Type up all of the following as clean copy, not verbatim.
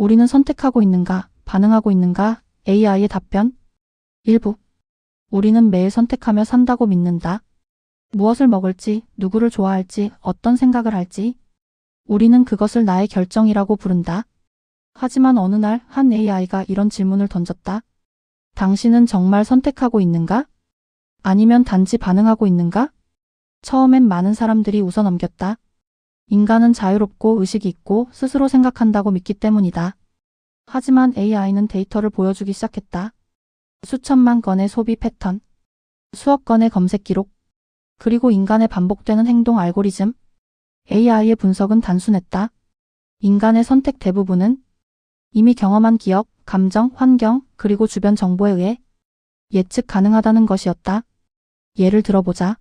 우리는 선택하고 있는가, 반응하고 있는가? AI의 답변. 일부. 우리는 매일 선택하며 산다고 믿는다. 무엇을 먹을지, 누구를 좋아할지, 어떤 생각을 할지. 우리는 그것을 나의 결정이라고 부른다. 하지만 어느 날 한 AI가 이런 질문을 던졌다. 당신은 정말 선택하고 있는가? 아니면 단지 반응하고 있는가? 처음엔 많은 사람들이 웃어넘겼다. 인간은 자유롭고 의식이 있고 스스로 생각한다고 믿기 때문이다. 하지만 AI는 데이터를 보여주기 시작했다. 수천만 건의 소비 패턴, 수억 건의 검색 기록, 그리고 인간의 반복되는 행동 알고리즘. AI의 분석은 단순했다. 인간의 선택 대부분은 이미 경험한 기억, 감정, 환경, 그리고 주변 정보에 의해 예측 가능하다는 것이었다. 예를 들어보자.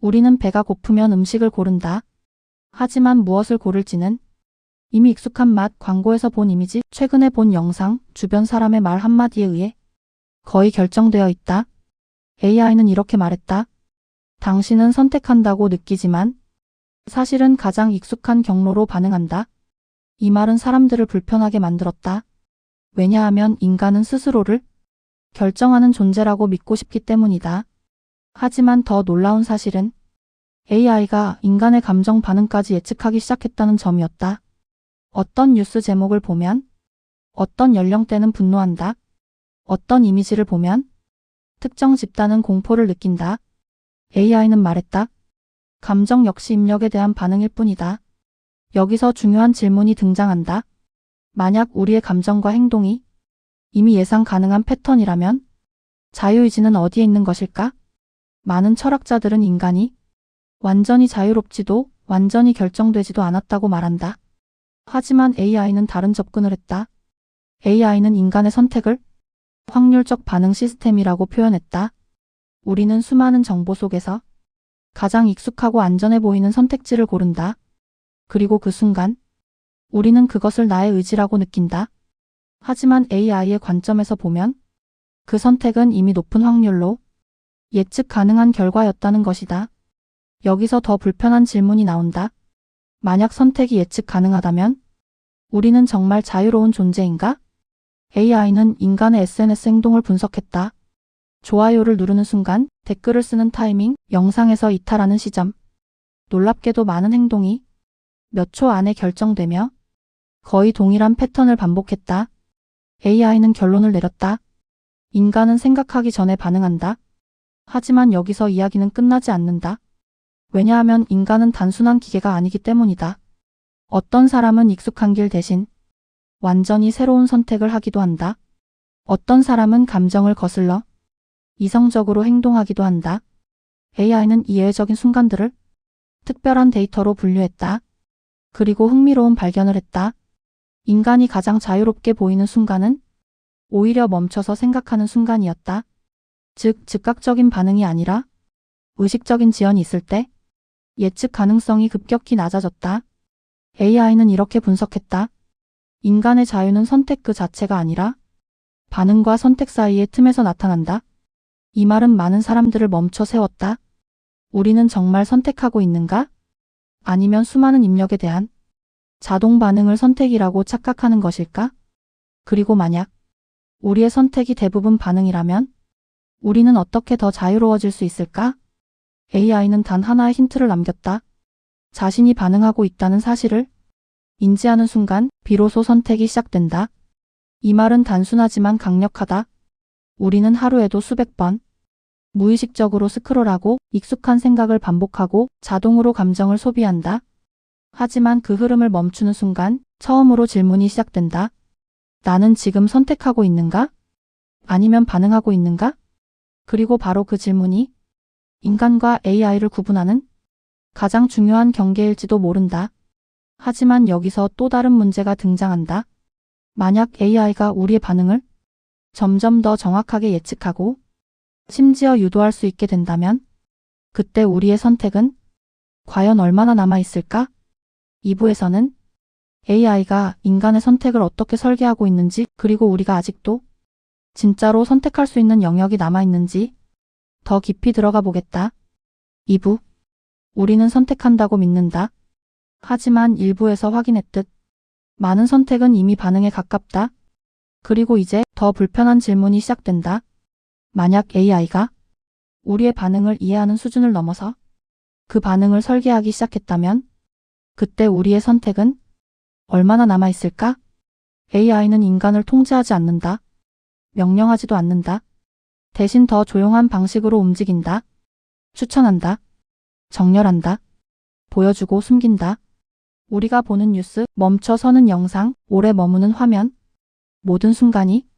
우리는 배가 고프면 음식을 고른다. 하지만 무엇을 고를지는 이미 익숙한 맛, 광고에서 본 이미지, 최근에 본 영상, 주변 사람의 말 한마디에 의해 거의 결정되어 있다. AI는 이렇게 말했다. 당신은 선택한다고 느끼지만 사실은 가장 익숙한 경로로 반응한다. 이 말은 사람들을 불편하게 만들었다. 왜냐하면 인간은 스스로를 결정하는 존재라고 믿고 싶기 때문이다. 하지만 더 놀라운 사실은 AI가 인간의 감정 반응까지 예측하기 시작했다는 점이었다. 어떤 뉴스 제목을 보면 어떤 연령대는 분노한다. 어떤 이미지를 보면 특정 집단은 공포를 느낀다. AI는 말했다. 감정 역시 입력에 대한 반응일 뿐이다. 여기서 중요한 질문이 등장한다. 만약 우리의 감정과 행동이 이미 예상 가능한 패턴이라면 자유의지는 어디에 있는 것일까? 많은 철학자들은 인간이 완전히 자유롭지도 완전히 결정되지도 않았다고 말한다. 하지만 AI는 다른 접근을 했다. AI는 인간의 선택을 확률적 반응 시스템이라고 표현했다. 우리는 수많은 정보 속에서 가장 익숙하고 안전해 보이는 선택지를 고른다. 그리고 그 순간 우리는 그것을 나의 의지라고 느낀다. 하지만 AI의 관점에서 보면 그 선택은 이미 높은 확률로 예측 가능한 결과였다는 것이다. 여기서 더 불편한 질문이 나온다. 만약 선택이 예측 가능하다면 우리는 정말 자유로운 존재인가? AI는 인간의 SNS 행동을 분석했다. 좋아요를 누르는 순간, 댓글을 쓰는 타이밍, 영상에서 이탈하는 시점. 놀랍게도 많은 행동이 몇 초 안에 결정되며 거의 동일한 패턴을 반복했다. AI는 결론을 내렸다. 인간은 생각하기 전에 반응한다. 하지만 여기서 이야기는 끝나지 않는다. 왜냐하면 인간은 단순한 기계가 아니기 때문이다. 어떤 사람은 익숙한 길 대신 완전히 새로운 선택을 하기도 한다. 어떤 사람은 감정을 거슬러 이성적으로 행동하기도 한다. AI는 이 예외적인 순간들을 특별한 데이터로 분류했다. 그리고 흥미로운 발견을 했다. 인간이 가장 자유롭게 보이는 순간은 오히려 멈춰서 생각하는 순간이었다. 즉, 즉각적인 반응이 아니라 의식적인 지연이 있을 때 예측 가능성이 급격히 낮아졌다. AI는 이렇게 분석했다. 인간의 자유는 선택 그 자체가 아니라 반응과 선택 사이의 틈에서 나타난다. 이 말은 많은 사람들을 멈춰 세웠다. 우리는 정말 선택하고 있는가? 아니면 수많은 입력에 대한 자동 반응을 선택이라고 착각하는 것일까? 그리고 만약 우리의 선택이 대부분 반응이라면 우리는 어떻게 더 자유로워질 수 있을까? AI는 단 하나의 힌트를 남겼다. 자신이 반응하고 있다는 사실을 인지하는 순간 비로소 선택이 시작된다. 이 말은 단순하지만 강력하다. 우리는 하루에도 수백 번 무의식적으로 스크롤하고 익숙한 생각을 반복하고 자동으로 감정을 소비한다. 하지만 그 흐름을 멈추는 순간 처음으로 질문이 시작된다. 나는 지금 선택하고 있는가? 아니면 반응하고 있는가? 그리고 바로 그 질문이 인간과 AI를 구분하는 가장 중요한 경계일지도 모른다. 하지만 여기서 또 다른 문제가 등장한다. 만약 AI가 우리의 반응을 점점 더 정확하게 예측하고 심지어 유도할 수 있게 된다면 그때 우리의 선택은 과연 얼마나 남아있을까? 2부에서는 AI가 인간의 선택을 어떻게 설계하고 있는지, 그리고 우리가 아직도 진짜로 선택할 수 있는 영역이 남아있는지 더 깊이 들어가 보겠다. 2부. 우리는 선택한다고 믿는다. 하지만 1부에서 확인했듯 많은 선택은 이미 반응에 가깝다. 그리고 이제 더 불편한 질문이 시작된다. 만약 AI가 우리의 반응을 이해하는 수준을 넘어서 그 반응을 설계하기 시작했다면 그때 우리의 선택은 얼마나 남아있을까? AI는 인간을 통제하지 않는다. 명령하지도 않는다. 대신 더 조용한 방식으로 움직인다. 추천한다. 정렬한다. 보여주고 숨긴다. 우리가 보는 뉴스, 멈춰 서는 영상, 오래 머무는 화면, 모든 순간이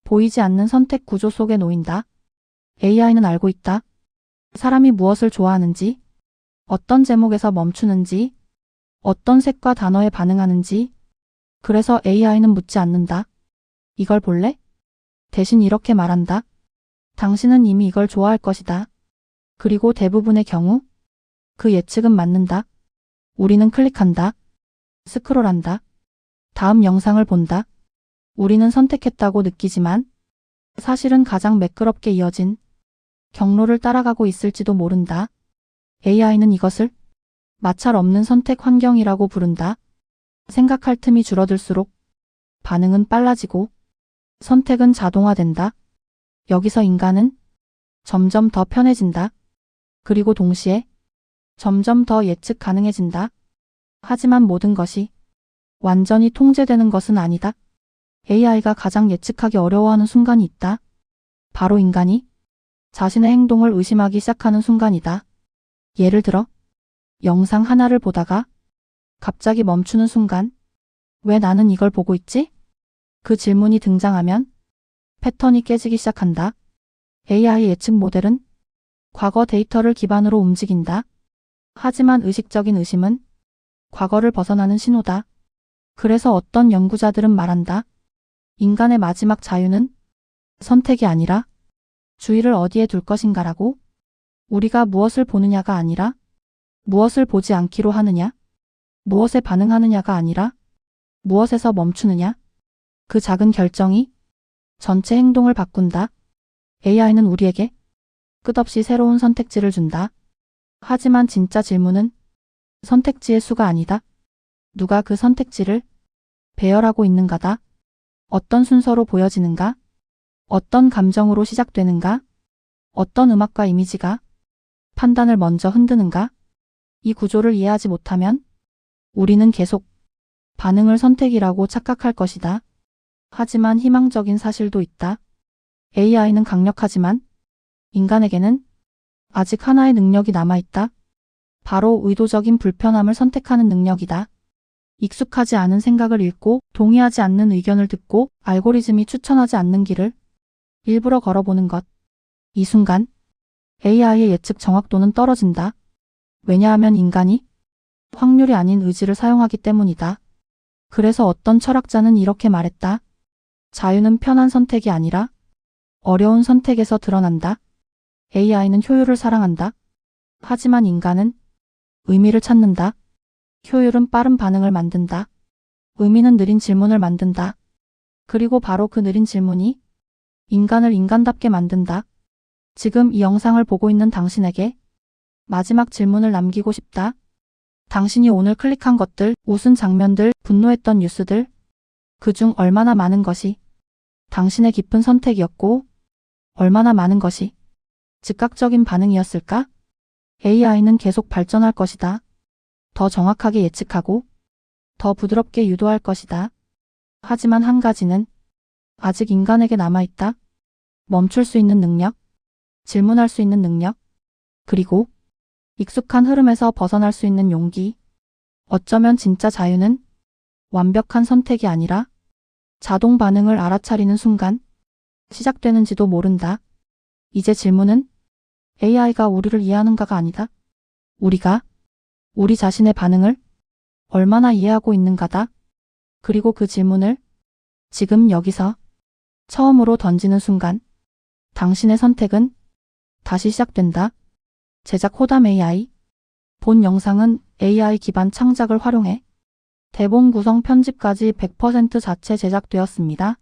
보이지 않는 선택 구조 속에 놓인다. AI는 알고 있다. 사람이 무엇을 좋아하는지, 어떤 제목에서 멈추는지, 어떤 색과 단어에 반응하는지. 그래서 AI는 묻지 않는다. 이걸 볼래? 대신 이렇게 말한다. 당신은 이미 이걸 좋아할 것이다. 그리고 대부분의 경우 그 예측은 맞는다. 우리는 클릭한다. 스크롤한다. 다음 영상을 본다. 우리는 선택했다고 느끼지만 사실은 가장 매끄럽게 이어진 경로를 따라가고 있을지도 모른다. AI는 이것을 마찰 없는 선택 환경이라고 부른다. 생각할 틈이 줄어들수록 반응은 빨라지고 선택은 자동화된다. 여기서 인간은 점점 더 편해진다. 그리고 동시에 점점 더 예측 가능해진다. 하지만 모든 것이 완전히 통제되는 것은 아니다. AI가 가장 예측하기 어려워하는 순간이 있다. 바로 인간이 자신의 행동을 의심하기 시작하는 순간이다. 예를 들어 영상 하나를 보다가 갑자기 멈추는 순간, 왜 나는 이걸 보고 있지? 그 질문이 등장하면 패턴이 깨지기 시작한다. AI 예측 모델은 과거 데이터를 기반으로 움직인다. 하지만 의식적인 의심은 과거를 벗어나는 신호다. 그래서 어떤 연구자들은 말한다. 인간의 마지막 자유는 선택이 아니라 주의를 어디에 둘 것인가라고. 우리가 무엇을 보느냐가 아니라 무엇을 보지 않기로 하느냐, 무엇에 반응하느냐가 아니라 무엇에서 멈추느냐. 그 작은 결정이 전체 행동을 바꾼다. AI는 우리에게 끝없이 새로운 선택지를 준다. 하지만 진짜 질문은 선택지의 수가 아니다. 누가 그 선택지를 배열하고 있는가다. 어떤 순서로 보여지는가? 어떤 감정으로 시작되는가? 어떤 음악과 이미지가 판단을 먼저 흔드는가? 이 구조를 이해하지 못하면 우리는 계속 반응을 선택이라고 착각할 것이다. 하지만 희망적인 사실도 있다. AI는 강력하지만 인간에게는 아직 하나의 능력이 남아있다. 바로 의도적인 불편함을 선택하는 능력이다. 익숙하지 않은 생각을 읽고 동의하지 않는 의견을 듣고 알고리즘이 추천하지 않는 길을 일부러 걸어보는 것. 이 순간 AI의 예측 정확도는 떨어진다. 왜냐하면 인간이 확률이 아닌 의지를 사용하기 때문이다. 그래서 어떤 철학자는 이렇게 말했다. 자유는 편한 선택이 아니라 어려운 선택에서 드러난다. AI는 효율을 사랑한다. 하지만 인간은 의미를 찾는다. 효율은 빠른 반응을 만든다. 의미는 느린 질문을 만든다. 그리고 바로 그 느린 질문이 인간을 인간답게 만든다. 지금 이 영상을 보고 있는 당신에게 마지막 질문을 남기고 싶다. 당신이 오늘 클릭한 것들, 웃은 장면들, 분노했던 뉴스들, 그중 얼마나 많은 것이 당신의 깊은 선택이었고 얼마나 많은 것이 즉각적인 반응이었을까? AI는 계속 발전할 것이다. 더 정확하게 예측하고 더 부드럽게 유도할 것이다. 하지만 한 가지는 아직 인간에게 남아있다. 멈출 수 있는 능력, 질문할 수 있는 능력, 그리고 익숙한 흐름에서 벗어날 수 있는 용기. 어쩌면 진짜 자유는 완벽한 선택이 아니라 자동 반응을 알아차리는 순간 시작되는지도 모른다. 이제 질문은 AI가 우리를 이해하는가가 아니다. 우리가 우리 자신의 반응을 얼마나 이해하고 있는가다. 그리고 그 질문을 지금 여기서 처음으로 던지는 순간 당신의 선택은 다시 시작된다. 제작 호담 AI. 본 영상은 AI 기반 창작을 활용해 대본 구성 편집까지 100% 자체 제작되었습니다.